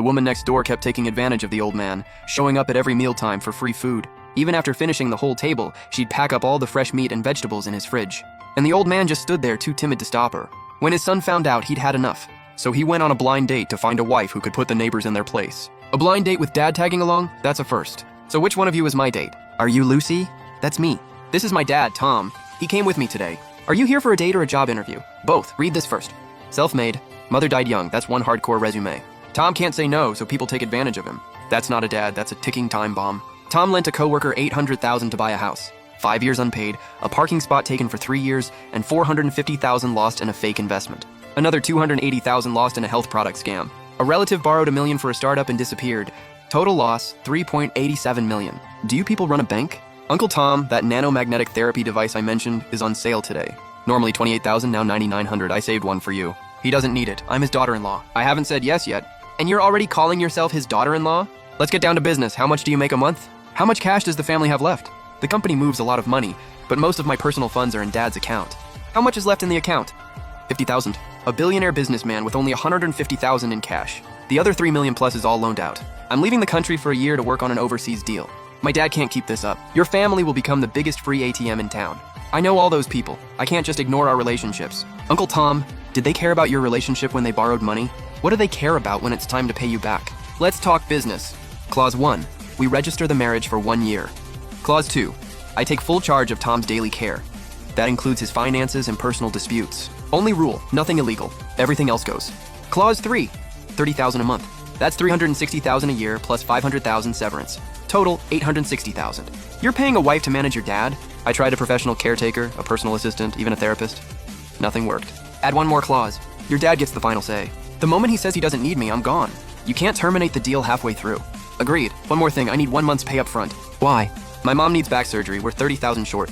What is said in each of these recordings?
The woman next door kept taking advantage of the old man, showing up at every mealtime for free food. Even after finishing the whole table, she'd pack up all the fresh meat and vegetables in his fridge. And the old man just stood there too timid to stop her. When his son found out, he'd had enough. So he went on a blind date to find a wife who could put the neighbors in their place. A blind date with dad tagging along? That's a first. So which one of you is my date? Are you Lucy? That's me. This is my dad, Tom. He came with me today. Are you here for a date or a job interview? Both. Read this first. Self-made. Mother died young. That's one hardcore resume. Tom can't say no, so people take advantage of him. That's not a dad. That's a ticking time bomb. Tom lent a coworker $800,000 to buy a house. 5 years unpaid, a parking spot taken for 3 years, and $450,000 lost in a fake investment. Another $280,000 lost in a health product scam. A relative borrowed $1 million for a startup and disappeared. Total loss, $3.87 million. Do you people run a bank? Uncle Tom, that nanomagnetic therapy device I mentioned, is on sale today. Normally $28,000, now $9,900. I saved one for you. He doesn't need it. I'm his daughter-in-law. I haven't said yes yet. And you're already calling yourself his daughter-in-law? Let's get down to business. How much do you make a month? How much cash does the family have left? The company moves a lot of money, but most of my personal funds are in Dad's account. How much is left in the account? $50,000. A billionaire businessman with only $150,000 in cash. The other $3 million plus is all loaned out. I'm leaving the country for a year to work on an overseas deal. My dad can't keep this up. Your family will become the biggest free ATM in town. I know all those people. I can't just ignore our relationships. Uncle Tom, did they care about your relationship when they borrowed money? What do they care about when it's time to pay you back? Let's talk business. Clause 1. We register the marriage for 1 year. Clause 2. I take full charge of Tom's daily care. That includes his finances and personal disputes. Only rule, nothing illegal. Everything else goes. Clause 3. $30,000 a month. That's $360,000 a year plus $500,000 severance. Total, $860,000. You're paying a wife to manage your dad? I tried a professional caretaker, a personal assistant, even a therapist. Nothing worked. Add one more clause. Your dad gets the final say. The moment he says he doesn't need me, I'm gone. You can't terminate the deal halfway through. Agreed. One more thing, I need 1 month's pay up front. Why? My mom needs back surgery. We're $30,000 short.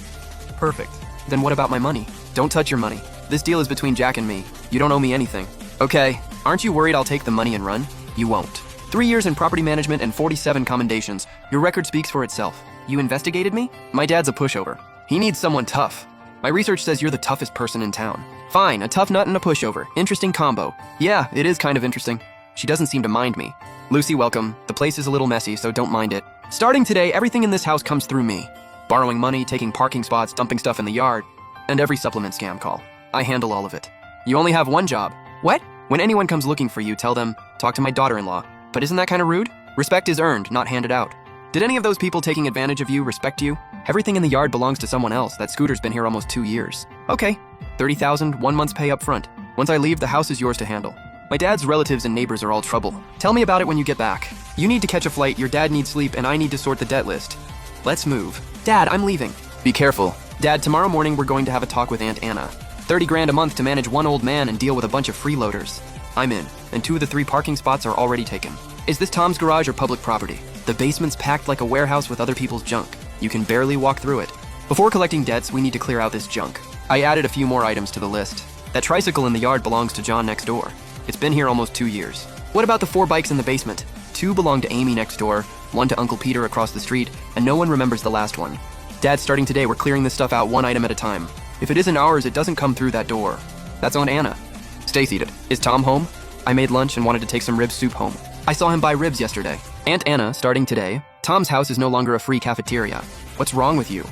Perfect. Then what about my money? Don't touch your money. This deal is between Jack and me. You don't owe me anything. Okay. Aren't you worried I'll take the money and run? You won't. 3 years in property management and 47 commendations. Your record speaks for itself. You investigated me? My dad's a pushover. He needs someone tough. My research says you're the toughest person in town. Fine, a tough nut and a pushover. Interesting combo. Yeah, it is kind of interesting. She doesn't seem to mind me. Lucy, welcome. The place is a little messy, so don't mind it. Starting today, everything in this house comes through me. Borrowing money, taking parking spots, dumping stuff in the yard, and every supplement scam call. I handle all of it. You only have one job. What? When anyone comes looking for you, tell them, talk to my daughter-in-law. But isn't that kind of rude? Respect is earned, not handed out. Did any of those people taking advantage of you respect you? Everything in the yard belongs to someone else. That scooter's been here almost 2 years. Okay, $30,000, 1 month's pay up front. Once I leave, the house is yours to handle. My dad's relatives and neighbors are all trouble. Tell me about it when you get back. You need to catch a flight, your dad needs sleep, and I need to sort the debt list. Let's move. Dad, I'm leaving. Be careful. Dad, tomorrow morning we're going to have a talk with Aunt Anna. 30 grand a month to manage one old man and deal with a bunch of freeloaders. I'm in, and 2 of the 3 parking spots are already taken. Is this Tom's garage or public property? The basement's packed like a warehouse with other people's junk. You can barely walk through it. Before collecting debts, we need to clear out this junk. I added a few more items to the list. That tricycle in the yard belongs to John next door. It's been here almost 2 years. What about the 4 bikes in the basement? 2 belong to Amy next door, 1 to Uncle Peter across the street, and no one remembers the last one. Dad, starting today, we're clearing this stuff out 1 item at a time. If it isn't ours, it doesn't come through that door. That's on Anna. Stay seated. Is Tom home? I made lunch and wanted to take some rib soup home. I saw him buy ribs yesterday. Aunt Anna, starting today, Tom's house is no longer a free cafeteria. What's wrong with you?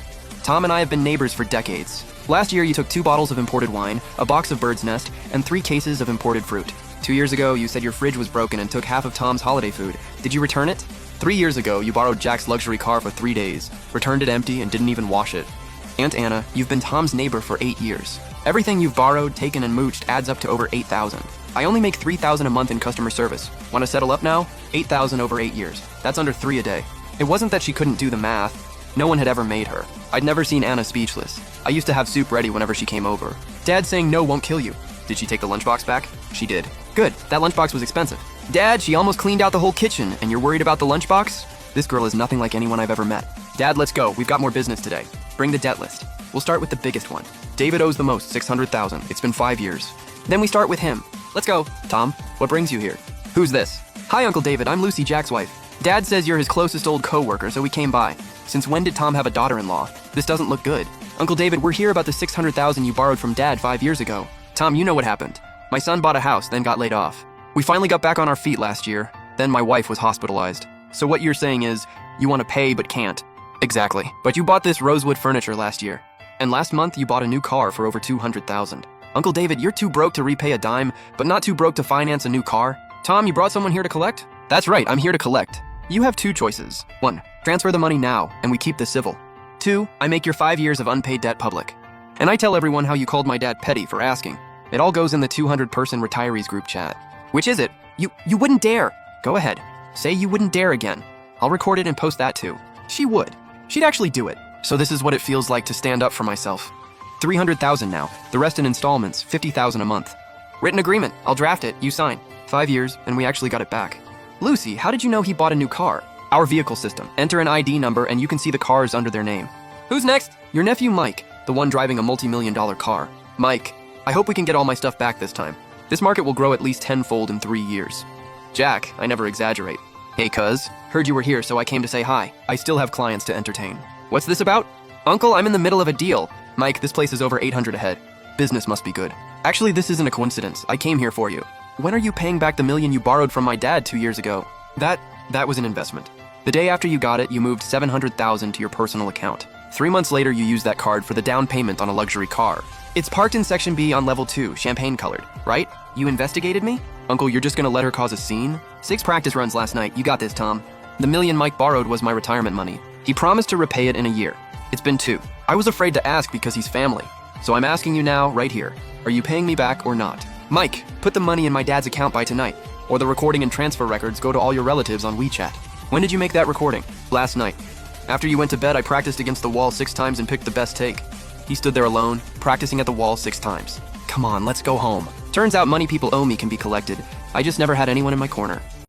Tom and I have been neighbors for decades. Last year, you took 2 bottles of imported wine, a box of Bird's Nest, and 3 cases of imported fruit. 2 years ago, you said your fridge was broken and took half of Tom's holiday food. Did you return it? 3 years ago, you borrowed Jack's luxury car for 3 days, returned it empty, and didn't even wash it. Aunt Anna, you've been Tom's neighbor for 8 years. Everything you've borrowed, taken, and mooched adds up to over $8,000. I only make $3,000 a month in customer service. Want to settle up now? $8,000 over 8 years. That's under 3 a day. It wasn't that she couldn't do the math. No one had ever made her. I'd never seen Anna speechless. I used to have soup ready whenever she came over. Dad saying no won't kill you. Did she take the lunchbox back? She did. Good, that lunchbox was expensive. Dad, she almost cleaned out the whole kitchen, and you're worried about the lunchbox? This girl is nothing like anyone I've ever met. Dad, let's go. We've got more business today. Bring the debt list. We'll start with the biggest one. David owes the most, $600,000. It's been 5 years. Then we start with him. Let's go. Tom, what brings you here? Who's this? Hi, Uncle David. I'm Lucy, Jack's wife. Dad says you're his closest old co-worker, so we came by. Since when did Tom have a daughter-in-law? This doesn't look good. Uncle David, we're here about the $600,000 you borrowed from Dad 5 years ago. Tom, you know what happened. My son bought a house, then got laid off. We finally got back on our feet last year. Then my wife was hospitalized. So what you're saying is, you want to pay but can't. Exactly. But you bought this rosewood furniture last year. And last month you bought a new car for over $200,000. Uncle David, you're too broke to repay a dime, but not too broke to finance a new car. Tom, you brought someone here to collect? That's right, I'm here to collect. You have two choices. 1, transfer the money now, and we keep this civil. 2, I make your 5 years of unpaid debt public. And I tell everyone how you called my dad petty for asking. It all goes in the 200-person retirees group chat. Which is it? You wouldn't dare. Go ahead. Say you wouldn't dare again. I'll record it and post that too. She would. She'd actually do it. So this is what it feels like to stand up for myself. $300,000 now. The rest in installments, $50,000 a month. Written agreement. I'll draft it. You sign. 5 years, and we actually got it back. Lucy, how did you know he bought a new car? Our vehicle system. Enter an ID number and you can see the cars under their name. Who's next? Your nephew Mike, the one driving a multi-million-dollar car. Mike, I hope we can get all my stuff back this time. This market will grow at least tenfold in 3 years. Jack, I never exaggerate. Hey cuz, heard you were here so I came to say hi. I still have clients to entertain. What's this about? Uncle, I'm in the middle of a deal. Mike, this place is over 800 ahead. Business must be good. Actually, this isn't a coincidence. I came here for you. When are you paying back the $1 million you borrowed from my dad 2 years ago? That was an investment. The day after you got it, you moved $700,000 to your personal account. 3 months later, you used that card for the down payment on a luxury car. It's parked in Section B on level 2, champagne colored, right? You investigated me? Uncle, you're just gonna let her cause a scene? 6 practice runs last night. You got this, Tom. The $1 million Mike borrowed was my retirement money. He promised to repay it in a year. It's been 2. I was afraid to ask because he's family. So I'm asking you now, right here. Are you paying me back or not? Mike, put the money in my dad's account by tonight, or the recording and transfer records go to all your relatives on WeChat. When did you make that recording? Last night. After you went to bed, I practiced against the wall 6 times and picked the best take. He stood there alone, practicing at the wall 6 times. Come on, let's go home. Turns out money people owe me can be collected. I just never had anyone in my corner.